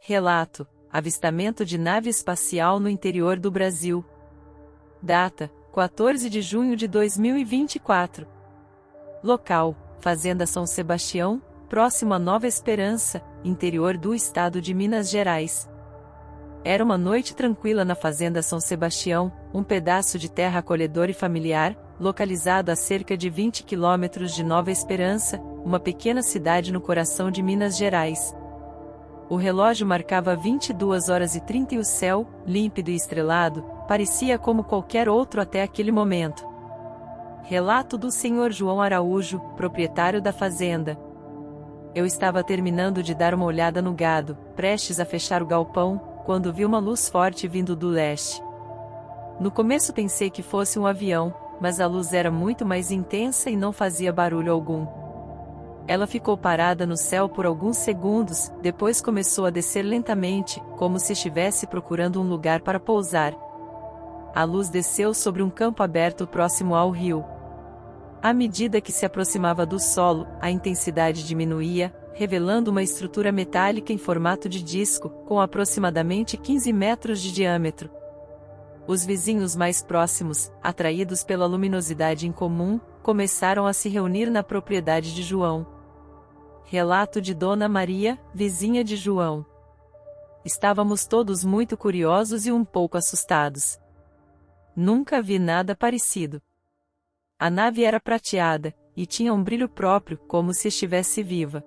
Relato: avistamento de nave espacial no interior do Brasil. Data: 14 de junho de 2024. Local: Fazenda São Sebastião, próximo a Nova Esperança, interior do estado de Minas Gerais. Era uma noite tranquila na Fazenda São Sebastião, um pedaço de terra acolhedor e familiar, localizado a cerca de 20 quilômetros de Nova Esperança, uma pequena cidade no coração de Minas Gerais. O relógio marcava 22 horas e 30 e o céu, límpido e estrelado, parecia como qualquer outro até aquele momento. Relato do Sr. João Araújo, proprietário da fazenda. Eu estava terminando de dar uma olhada no gado, prestes a fechar o galpão, quando vi uma luz forte vindo do leste. No começo pensei que fosse um avião, mas a luz era muito mais intensa e não fazia barulho algum. Ela ficou parada no céu por alguns segundos, depois começou a descer lentamente, como se estivesse procurando um lugar para pousar. A luz desceu sobre um campo aberto próximo ao rio. À medida que se aproximava do solo, a intensidade diminuía, revelando uma estrutura metálica em formato de disco, com aproximadamente 15 metros de diâmetro. Os vizinhos mais próximos, atraídos pela luminosidade incomum, começaram a se reunir na propriedade de João. Relato de Dona Maria, vizinha de João. Estávamos todos muito curiosos e um pouco assustados. Nunca vi nada parecido. A nave era prateada, e tinha um brilho próprio, como se estivesse viva.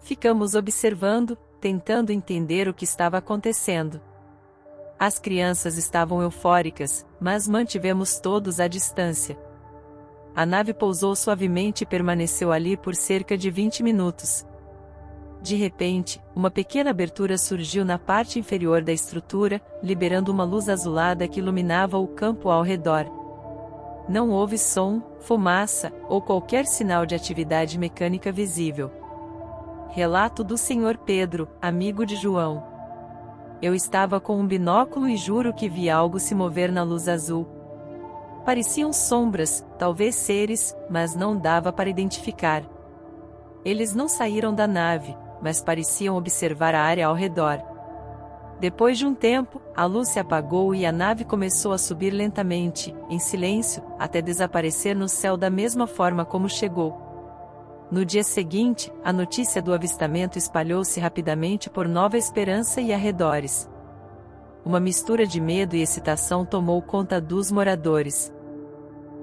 Ficamos observando, tentando entender o que estava acontecendo. As crianças estavam eufóricas, mas mantivemos todos a distância. A nave pousou suavemente e permaneceu ali por cerca de 20 minutos. De repente, uma pequena abertura surgiu na parte inferior da estrutura, liberando uma luz azulada que iluminava o campo ao redor. Não houve som, fumaça, ou qualquer sinal de atividade mecânica visível. Relato do Sr. Pedro, amigo de João. Eu estava com um binóculo e juro que vi algo se mover na luz azul. Pareciam sombras, talvez seres, mas não dava para identificar. Eles não saíram da nave, mas pareciam observar a área ao redor. Depois de um tempo, a luz se apagou e a nave começou a subir lentamente, em silêncio, até desaparecer no céu da mesma forma como chegou. No dia seguinte, a notícia do avistamento espalhou-se rapidamente por Nova Esperança e arredores. Uma mistura de medo e excitação tomou conta dos moradores.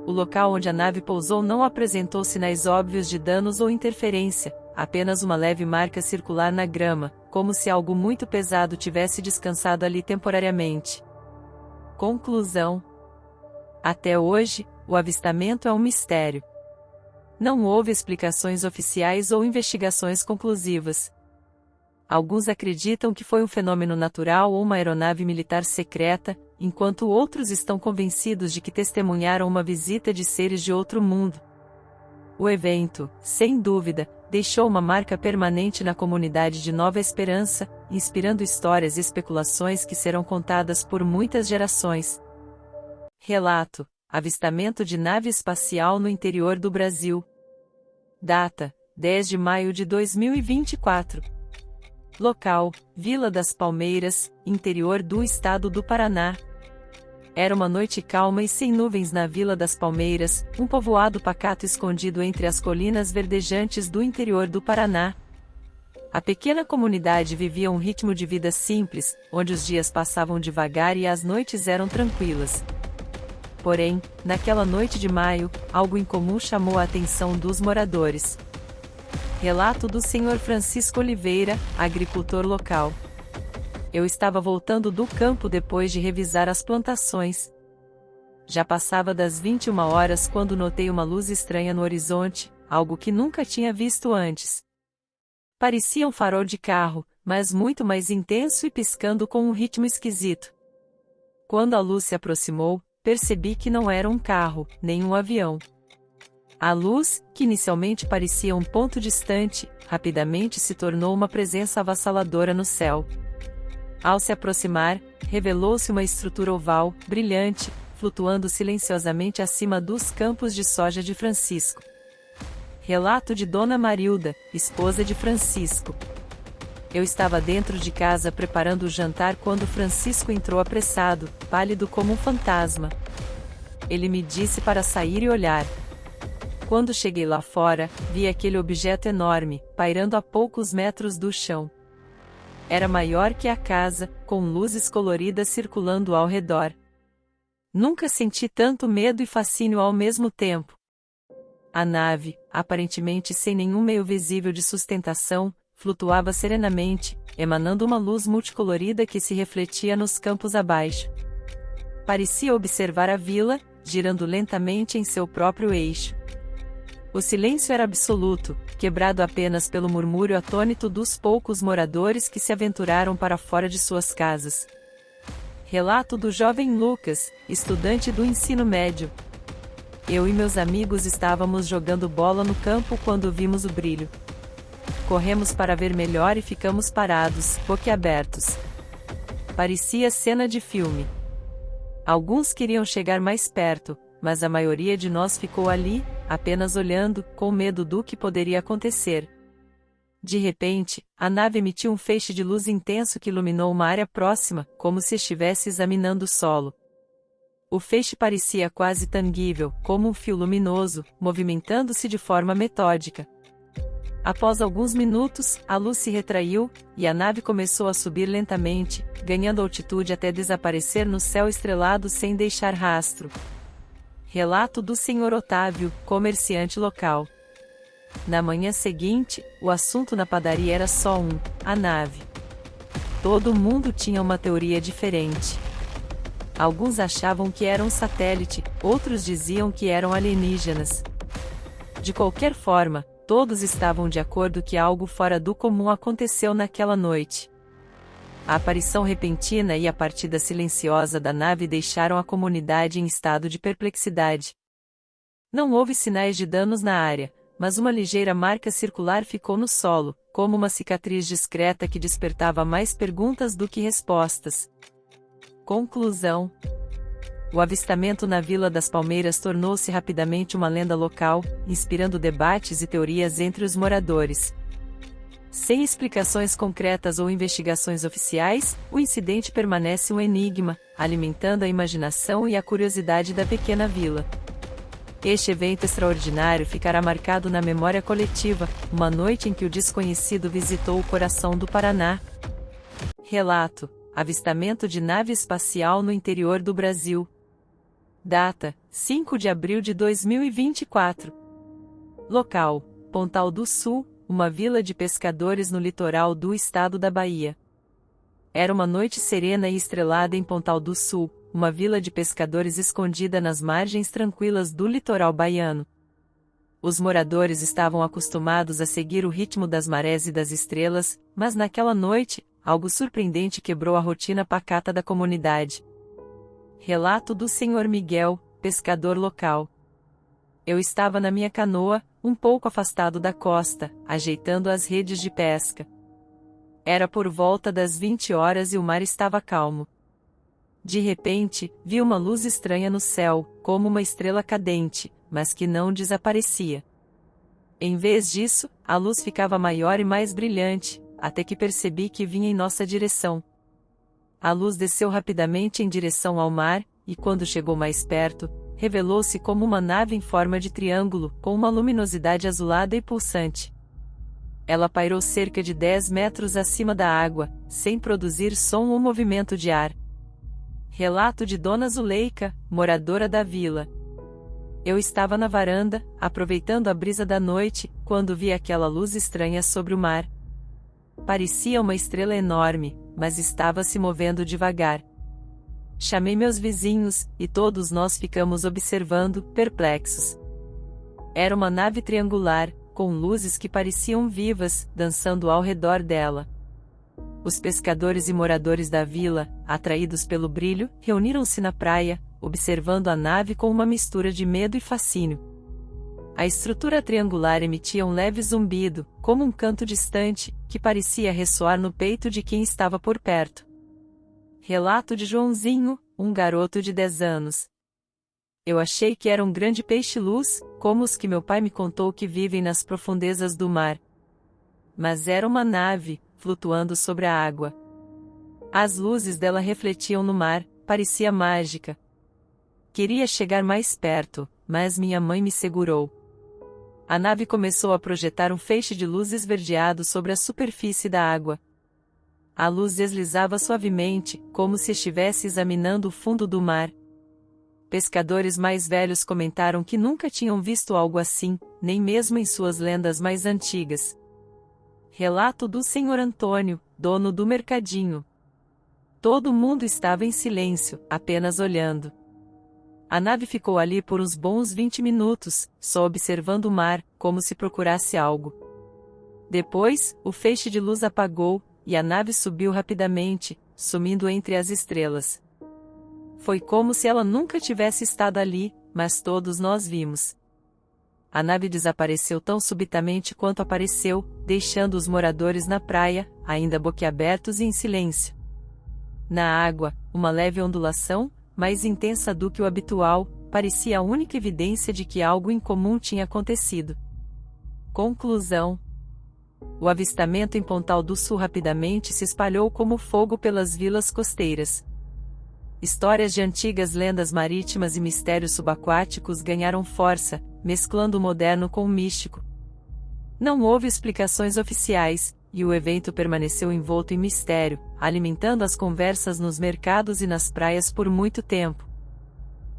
O local onde a nave pousou não apresentou sinais óbvios de danos ou interferência, apenas uma leve marca circular na grama, como se algo muito pesado tivesse descansado ali temporariamente. Conclusão: até hoje, o avistamento é um mistério. Não houve explicações oficiais ou investigações conclusivas. Alguns acreditam que foi um fenômeno natural ou uma aeronave militar secreta, enquanto outros estão convencidos de que testemunharam uma visita de seres de outro mundo. O evento, sem dúvida, deixou uma marca permanente na comunidade de Nova Esperança, inspirando histórias e especulações que serão contadas por muitas gerações. Relato: avistamento de nave espacial no interior do Brasil. Data: 10 de maio de 2024. Local: Vila das Palmeiras, interior do estado do Paraná. Era uma noite calma e sem nuvens na Vila das Palmeiras, um povoado pacato escondido entre as colinas verdejantes do interior do Paraná. A pequena comunidade vivia um ritmo de vida simples, onde os dias passavam devagar e as noites eram tranquilas. Porém, naquela noite de maio, algo incomum chamou a atenção dos moradores. Relato do Sr. Francisco Oliveira, agricultor local. Eu estava voltando do campo depois de revisar as plantações. Já passava das 21 horas quando notei uma luz estranha no horizonte, algo que nunca tinha visto antes. Parecia um farol de carro, mas muito mais intenso e piscando com um ritmo esquisito. Quando a luz se aproximou, percebi que não era um carro, nem um avião. A luz, que inicialmente parecia um ponto distante, rapidamente se tornou uma presença avassaladora no céu. Ao se aproximar, revelou-se uma estrutura oval, brilhante, flutuando silenciosamente acima dos campos de soja de Francisco. Relato de Dona Marilda, esposa de Francisco. Eu estava dentro de casa preparando o jantar quando Francisco entrou apressado, pálido como um fantasma. Ele me disse para sair e olhar. Quando cheguei lá fora, vi aquele objeto enorme, pairando a poucos metros do chão. Era maior que a casa, com luzes coloridas circulando ao redor. Nunca senti tanto medo e fascínio ao mesmo tempo. A nave, aparentemente sem nenhum meio visível de sustentação, flutuava serenamente, emanando uma luz multicolorida que se refletia nos campos abaixo. Parecia observar a vila, girando lentamente em seu próprio eixo. O silêncio era absoluto, quebrado apenas pelo murmúrio atônito dos poucos moradores que se aventuraram para fora de suas casas. Relato do jovem Lucas, estudante do ensino médio. Eu e meus amigos estávamos jogando bola no campo quando vimos o brilho. Corremos para ver melhor e ficamos parados, boquiabertos. Parecia cena de filme. Alguns queriam chegar mais perto, mas a maioria de nós ficou ali, apenas olhando, com medo do que poderia acontecer. De repente, a nave emitiu um feixe de luz intenso que iluminou uma área próxima, como se estivesse examinando o solo. O feixe parecia quase tangível, como um fio luminoso, movimentando-se de forma metódica. Após alguns minutos, a luz se retraiu, e a nave começou a subir lentamente, ganhando altitude até desaparecer no céu estrelado sem deixar rastro. Relato do Sr. Otávio, comerciante local. Na manhã seguinte, o assunto na padaria era só a nave. Todo mundo tinha uma teoria diferente. Alguns achavam que era um satélite, outros diziam que eram alienígenas. De qualquer forma, todos estavam de acordo que algo fora do comum aconteceu naquela noite. A aparição repentina e a partida silenciosa da nave deixaram a comunidade em estado de perplexidade. Não houve sinais de danos na área, mas uma ligeira marca circular ficou no solo, como uma cicatriz discreta que despertava mais perguntas do que respostas. Conclusão: o avistamento na Vila das Palmeiras tornou-se rapidamente uma lenda local, inspirando debates e teorias entre os moradores. Sem explicações concretas ou investigações oficiais, o incidente permanece um enigma, alimentando a imaginação e a curiosidade da pequena vila. Este evento extraordinário ficará marcado na memória coletiva, uma noite em que o desconhecido visitou o coração do Paraná. Relato: avistamento de nave espacial no interior do Brasil. Data: 5 de abril de 2024. Local: Pontal do Sul, uma vila de pescadores no litoral do estado da Bahia. Era uma noite serena e estrelada em Pontal do Sul, uma vila de pescadores escondida nas margens tranquilas do litoral baiano. Os moradores estavam acostumados a seguir o ritmo das marés e das estrelas, mas naquela noite, algo surpreendente quebrou a rotina pacata da comunidade. Relato do Sr. Miguel, pescador local. Eu estava na minha canoa, um pouco afastado da costa, ajeitando as redes de pesca. Era por volta das 20 horas e o mar estava calmo. De repente, vi uma luz estranha no céu, como uma estrela cadente, mas que não desaparecia. Em vez disso, a luz ficava maior e mais brilhante, até que percebi que vinha em nossa direção. A luz desceu rapidamente em direção ao mar, e quando chegou mais perto, revelou-se como uma nave em forma de triângulo, com uma luminosidade azulada e pulsante. Ela pairou cerca de 10 metros acima da água, sem produzir som ou movimento de ar. Relato de Dona Zuleika, moradora da vila. Eu estava na varanda, aproveitando a brisa da noite, quando vi aquela luz estranha sobre o mar. Parecia uma estrela enorme, mas estava se movendo devagar. Chamei meus vizinhos, e todos nós ficamos observando, perplexos. Era uma nave triangular, com luzes que pareciam vivas, dançando ao redor dela. Os pescadores e moradores da vila, atraídos pelo brilho, reuniram-se na praia, observando a nave com uma mistura de medo e fascínio. A estrutura triangular emitia um leve zumbido, como um canto distante, que parecia ressoar no peito de quem estava por perto. Relato de Joãozinho, um garoto de 10 anos. Eu achei que era um grande peixe-luz, como os que meu pai me contou que vivem nas profundezas do mar. Mas era uma nave, flutuando sobre a água. As luzes dela refletiam no mar, parecia mágica. Queria chegar mais perto, mas minha mãe me segurou. A nave começou a projetar um feixe de luz esverdeado sobre a superfície da água. A luz deslizava suavemente, como se estivesse examinando o fundo do mar. Pescadores mais velhos comentaram que nunca tinham visto algo assim, nem mesmo em suas lendas mais antigas. Relato do Senhor Antônio, dono do mercadinho. Todo mundo estava em silêncio, apenas olhando. A nave ficou ali por uns bons 20 minutos, só observando o mar, como se procurasse algo. Depois, o feixe de luz apagou, e a nave subiu rapidamente, sumindo entre as estrelas. Foi como se ela nunca tivesse estado ali, mas todos nós vimos. A nave desapareceu tão subitamente quanto apareceu, deixando os moradores na praia, ainda boquiabertos e em silêncio. Na água, uma leve ondulação, mais intensa do que o habitual, parecia a única evidência de que algo incomum tinha acontecido. Conclusão: o avistamento em Pontal do Sul rapidamente se espalhou como fogo pelas vilas costeiras. Histórias de antigas lendas marítimas e mistérios subaquáticos ganharam força, mesclando o moderno com o místico. Não houve explicações oficiais, e o evento permaneceu envolto em mistério, alimentando as conversas nos mercados e nas praias por muito tempo.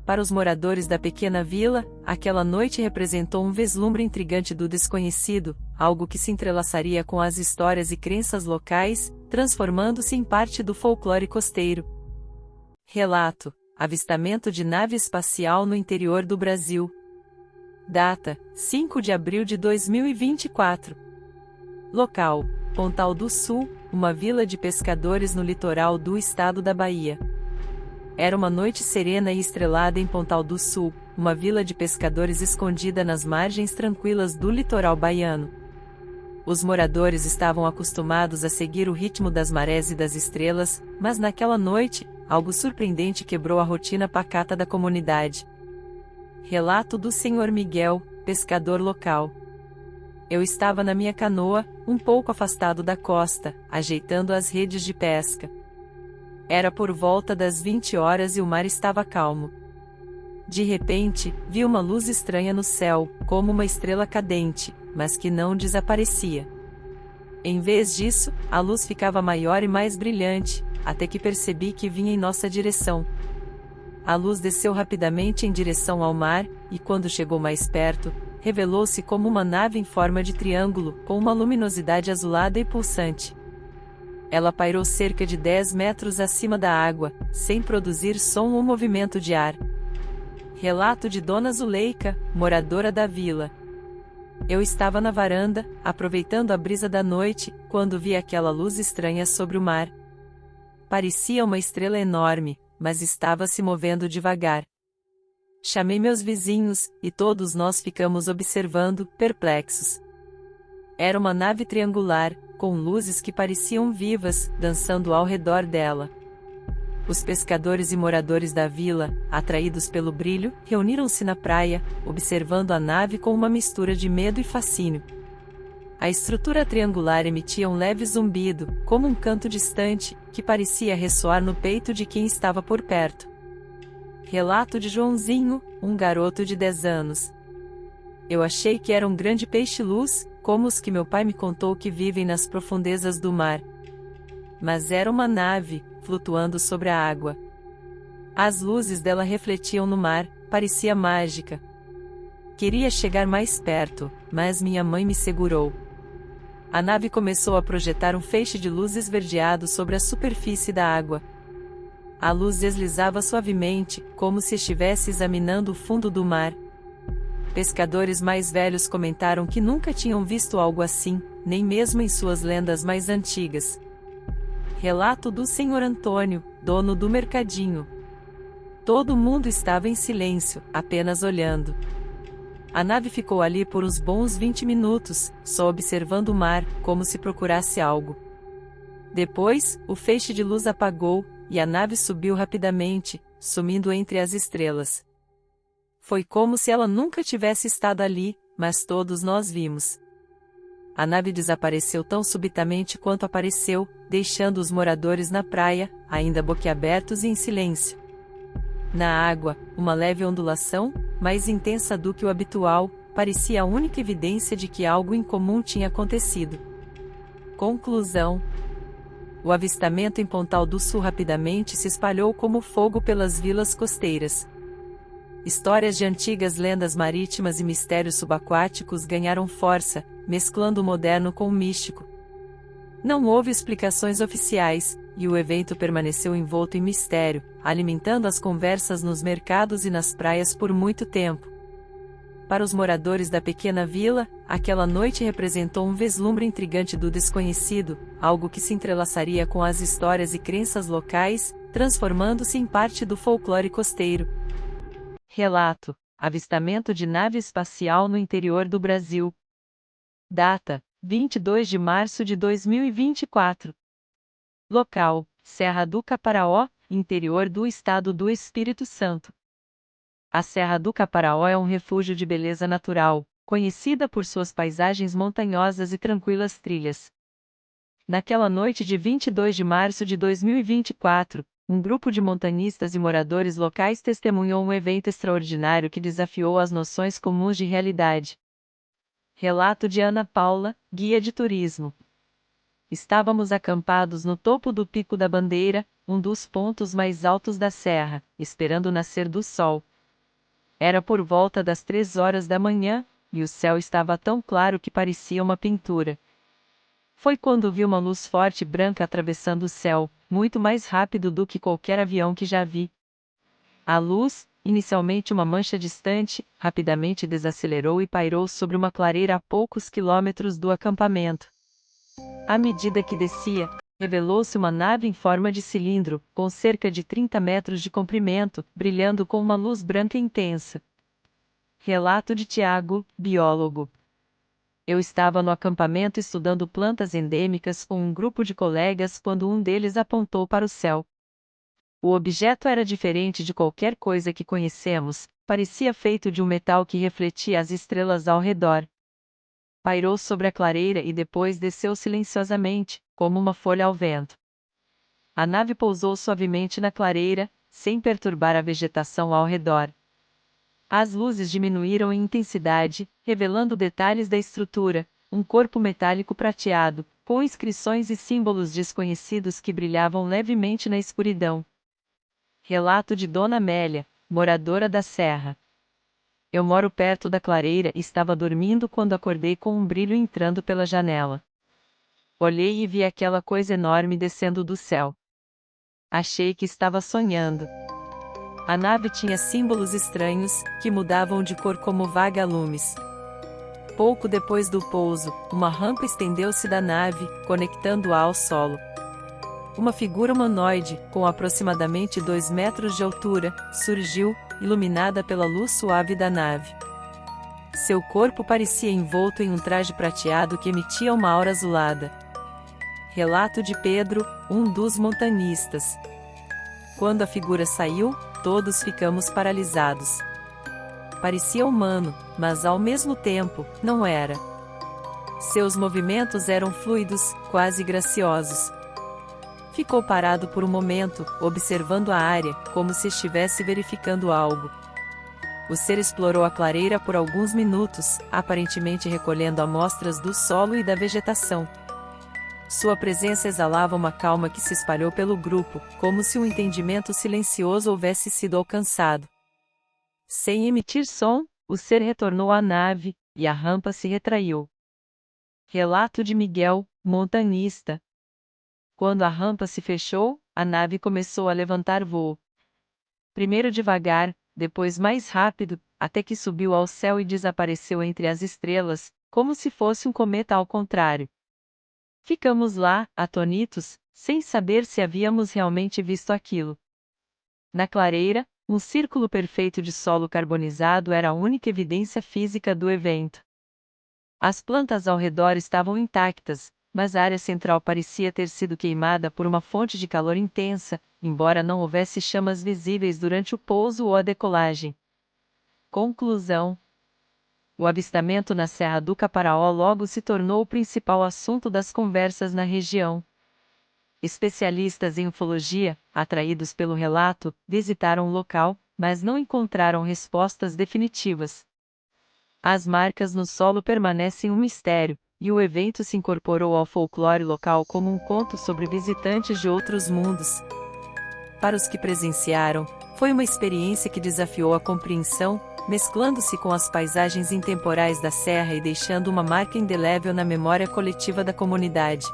Para os moradores da pequena vila, aquela noite representou um vislumbre intrigante do desconhecido, algo que se entrelaçaria com as histórias e crenças locais, transformando-se em parte do folclore costeiro. Relato: avistamento de nave espacial no interior do Brasil. Data: 5 de abril de 2024. Local: Pontal do Sul, uma vila de pescadores no litoral do estado da Bahia. Era uma noite serena e estrelada em Pontal do Sul, uma vila de pescadores escondida nas margens tranquilas do litoral baiano. Os moradores estavam acostumados a seguir o ritmo das marés e das estrelas, mas naquela noite, algo surpreendente quebrou a rotina pacata da comunidade. Relato do Senhor Miguel, pescador local. Eu estava na minha canoa, um pouco afastado da costa, ajeitando as redes de pesca. Era por volta das 20 horas e o mar estava calmo. De repente, vi uma luz estranha no céu, como uma estrela cadente, mas que não desaparecia. Em vez disso, a luz ficava maior e mais brilhante, até que percebi que vinha em nossa direção. A luz desceu rapidamente em direção ao mar, e quando chegou mais perto, revelou-se como uma nave em forma de triângulo, com uma luminosidade azulada e pulsante. Ela pairou cerca de 10 metros acima da água, sem produzir som ou movimento de ar. Relato de Dona Zuleika, moradora da vila. Eu estava na varanda, aproveitando a brisa da noite, quando vi aquela luz estranha sobre o mar. Parecia uma estrela enorme, mas estava se movendo devagar. Chamei meus vizinhos, e todos nós ficamos observando, perplexos. Era uma nave triangular, com luzes que pareciam vivas, dançando ao redor dela. Os pescadores e moradores da vila, atraídos pelo brilho, reuniram-se na praia, observando a nave com uma mistura de medo e fascínio. A estrutura triangular emitia um leve zumbido, como um canto distante, que parecia ressoar no peito de quem estava por perto. Relato de Joãozinho, um garoto de 10 anos. Eu achei que era um grande peixe-luz, como os que meu pai me contou que vivem nas profundezas do mar. Mas era uma nave, flutuando sobre a água. As luzes dela refletiam no mar, parecia mágica. Queria chegar mais perto, mas minha mãe me segurou. A nave começou a projetar um feixe de luz esverdeado sobre a superfície da água. A luz deslizava suavemente, como se estivesse examinando o fundo do mar. Pescadores mais velhos comentaram que nunca tinham visto algo assim, nem mesmo em suas lendas mais antigas. Relato do Senhor Antônio, dono do mercadinho. Todo mundo estava em silêncio, apenas olhando. A nave ficou ali por uns bons 20 minutos, só observando o mar, como se procurasse algo. Depois, o feixe de luz apagou, e a nave subiu rapidamente, sumindo entre as estrelas. Foi como se ela nunca tivesse estado ali, mas todos nós vimos. a nave desapareceu tão subitamente quanto apareceu, deixando os moradores na praia, ainda boquiabertos e em silêncio. Na água, uma leve ondulação, mais intensa do que o habitual, parecia a única evidência de que algo incomum tinha acontecido. Conclusão: o avistamento em Pontal do Sul rapidamente se espalhou como fogo pelas vilas costeiras. Histórias de antigas lendas marítimas e mistérios subaquáticos ganharam força, mesclando o moderno com o místico. Não houve explicações oficiais, e o evento permaneceu envolto em mistério, alimentando as conversas nos mercados e nas praias por muito tempo. Para os moradores da pequena vila, aquela noite representou um vislumbre intrigante do desconhecido, algo que se entrelaçaria com as histórias e crenças locais, transformando-se em parte do folclore costeiro. Relato: avistamento de nave espacial no interior do Brasil. Data: 22 de março de 2024. Local: Serra do Caparaó, interior do estado do Espírito Santo. A Serra do Caparaó é um refúgio de beleza natural, conhecida por suas paisagens montanhosas e tranquilas trilhas. Naquela noite de 22 de março de 2024, um grupo de montanistas e moradores locais testemunhou um evento extraordinário que desafiou as noções comuns de realidade. Relato de Ana Paula, guia de turismo. Estávamos acampados no topo do Pico da Bandeira, um dos pontos mais altos da serra, esperando o nascer do sol. Era por volta das 3 horas da manhã, e o céu estava tão claro que parecia uma pintura. Foi quando vi uma luz forte branca atravessando o céu, muito mais rápido do que qualquer avião que já vi. A luz, inicialmente uma mancha distante, rapidamente desacelerou e pairou sobre uma clareira a poucos quilômetros do acampamento. À medida que descia, revelou-se uma nave em forma de cilindro, com cerca de 30 metros de comprimento, brilhando com uma luz branca intensa. Relato de Tiago, biólogo. Eu estava no acampamento estudando plantas endêmicas com um grupo de colegas quando um deles apontou para o céu. O objeto era diferente de qualquer coisa que conhecemos, parecia feito de um metal que refletia as estrelas ao redor. Pairou sobre a clareira e depois desceu silenciosamente, como uma folha ao vento. A nave pousou suavemente na clareira, sem perturbar a vegetação ao redor. As luzes diminuíram em intensidade, revelando detalhes da estrutura, um corpo metálico prateado, com inscrições e símbolos desconhecidos que brilhavam levemente na escuridão. Relato de Dona Amélia, moradora da Serra. Eu moro perto da clareira e estava dormindo quando acordei com um brilho entrando pela janela. Olhei e vi aquela coisa enorme descendo do céu. Achei que estava sonhando. A nave tinha símbolos estranhos, que mudavam de cor como vagalumes. Pouco depois do pouso, uma rampa estendeu-se da nave, conectando-a ao solo. Uma figura humanoide, com aproximadamente 2 metros de altura, surgiu, iluminada pela luz suave da nave. Seu corpo parecia envolto em um traje prateado que emitia uma aura azulada. Relato de Pedro, um dos montanistas. Quando a figura saiu, todos ficamos paralisados. Parecia humano, mas ao mesmo tempo, não era. Seus movimentos eram fluidos, quase graciosos. Ficou parado por um momento, observando a área, como se estivesse verificando algo. O ser explorou a clareira por alguns minutos, aparentemente recolhendo amostras do solo e da vegetação. Sua presença exalava uma calma que se espalhou pelo grupo, como se um entendimento silencioso houvesse sido alcançado. Sem emitir som, o ser retornou à nave, e a rampa se retraiu. Relato de Miguel, montanista. Quando a rampa se fechou, a nave começou a levantar voo. Primeiro devagar, depois mais rápido, até que subiu ao céu e desapareceu entre as estrelas, como se fosse um cometa ao contrário. Ficamos lá, atônitos, sem saber se havíamos realmente visto aquilo. Na clareira, um círculo perfeito de solo carbonizado era a única evidência física do evento. As plantas ao redor estavam intactas, mas a área central parecia ter sido queimada por uma fonte de calor intensa, embora não houvesse chamas visíveis durante o pouso ou a decolagem. Conclusão: O avistamento na Serra do Caparaó logo se tornou o principal assunto das conversas na região. Especialistas em ufologia, atraídos pelo relato, visitaram o local, mas não encontraram respostas definitivas. As marcas no solo permanecem um mistério, e o evento se incorporou ao folclore local como um conto sobre visitantes de outros mundos. Para os que presenciaram, foi uma experiência que desafiou a compreensão, mesclando-se com as paisagens intemporais da serra e deixando uma marca indelével na memória coletiva da comunidade.